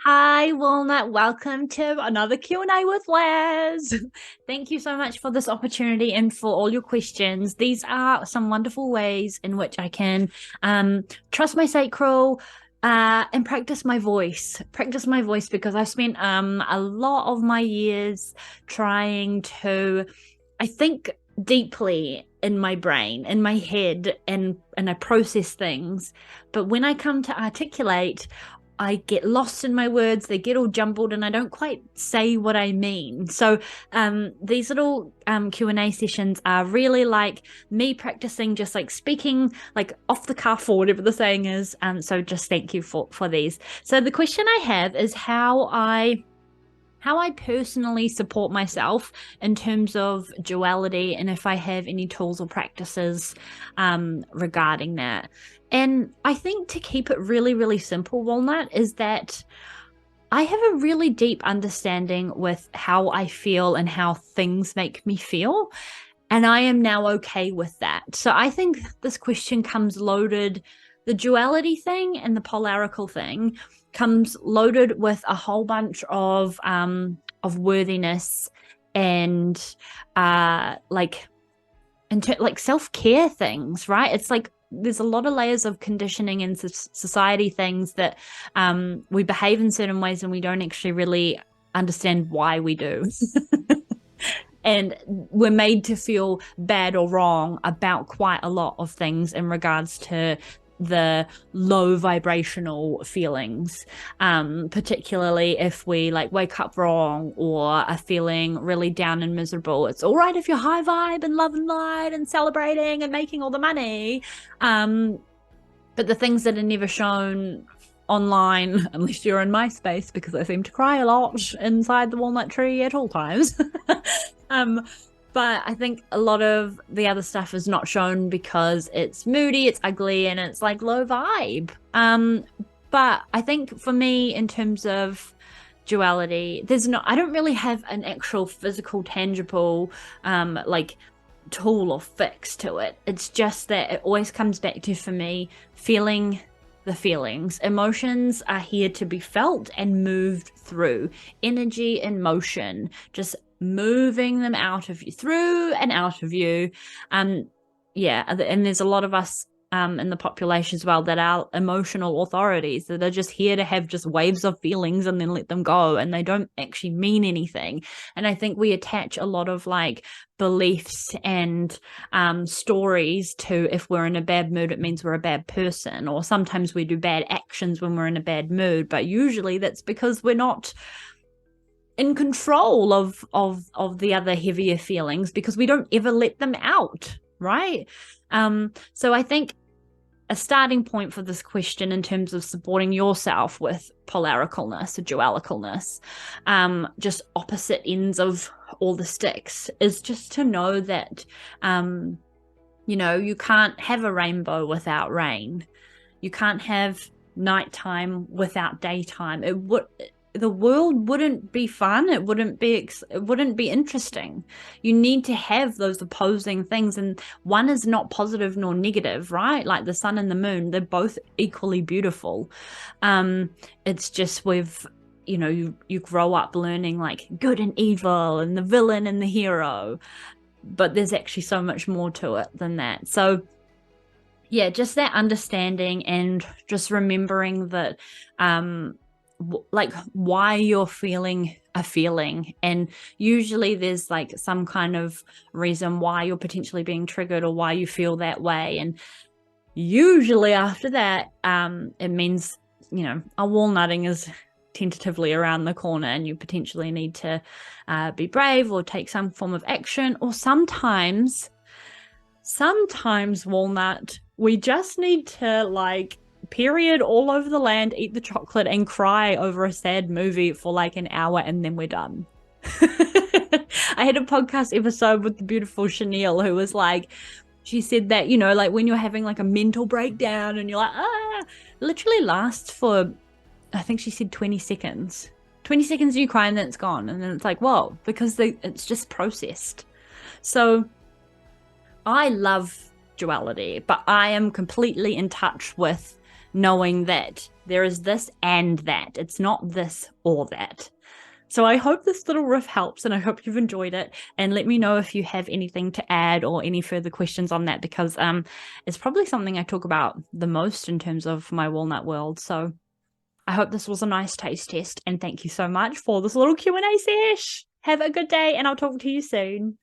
Hi, Walnut. Welcome to another Q&A with Les. Thank you so much for this opportunity and for all your questions. These are some wonderful ways in which I can trust my sacral and practice my voice. Practice my voice because I've spent a lot of my years trying to, I think, deeply in my brain, in my head, and I process things. But when I come to articulate, I get lost in my words, they get all jumbled, and I don't quite say what I mean. So these little Q&A sessions are really like me practicing just like speaking like off the cuff or whatever the saying is. So just thank you for these. So the question I have is how I personally support myself in terms of duality, and if I have any tools or practices regarding that. And I think to keep it really, really simple, Walnut, is that I have a really deep understanding with how I feel and how things make me feel. And I am now okay with that. So I think this question comes loaded, the duality thing and the polarical thing comes loaded with a whole bunch of worthiness and like self-care things, right? It's like there's a lot of layers of conditioning and society things that we behave in certain ways and we don't actually really understand why we do. And we're made to feel bad or wrong about quite a lot of things in regards to the low vibrational feelings, particularly if we like wake up wrong or are feeling really down and miserable. It's all right if you're high vibe and love and light and celebrating and making all the money, but the things that are never shown online, unless you're in my space, because I seem to cry a lot inside the walnut tree at all times. But I think a lot of the other stuff is not shown because it's moody, it's ugly, and it's like low vibe. But I think for me, in terms of duality, I don't really have an actual physical, tangible, like tool or fix to it. It's just that it always comes back to, for me, feeling the feelings. Emotions are here to be felt and moved through. Energy and motion, just moving them out of you, through and out of you. Yeah, and there's a lot of us in the population as well that are emotional authorities that are just here to have just waves of feelings and then let them go, and they don't actually mean anything. And I think we attach a lot of like beliefs and stories to, if we're in a bad mood it means we're a bad person, or sometimes we do bad actions when we're in a bad mood, but usually that's because we're not in control of the other heavier feelings because we don't ever let them out, right? So I think a starting point for this question in terms of supporting yourself with polaricalness or dualicalness, just opposite ends of all the sticks, is just to know that you can't have a rainbow without rain. You can't have nighttime without daytime. The world wouldn't be fun. It wouldn't be interesting. You need to have those opposing things, and one is not positive nor negative, right? Like the sun and the moon, they're both equally beautiful. It's just you grow up learning like good and evil and the villain and the hero, but there's actually so much more to it than that. So yeah, just that understanding and just remembering that like why you're feeling a feeling, and usually there's like some kind of reason why you're potentially being triggered or why you feel that way, and usually after that it means a walnutting is tentatively around the corner and you potentially need to be brave or take some form of action. Or sometimes walnut, we just need to like period all over the land, eat the chocolate and cry over a sad movie for like an hour, and then we're done. I had a podcast episode with the beautiful Chanel who was like, she said that, like when you're having like a mental breakdown and you're like, literally lasts for, I think she said 20 seconds. 20 seconds you cry and then it's gone. And then it's like, whoa, because it's just processed. So I love duality, but I am completely in touch with knowing that There is this and that. It's not this or that. So I hope this little riff helps, and I hope you've enjoyed it. And let me know if you have anything to add or any further questions on that, because it's probably something I talk about the most in terms of my walnut world. So I hope this was a nice taste test, and thank you so much for this little Q&A sesh. Have a good day, and I'll talk to you soon.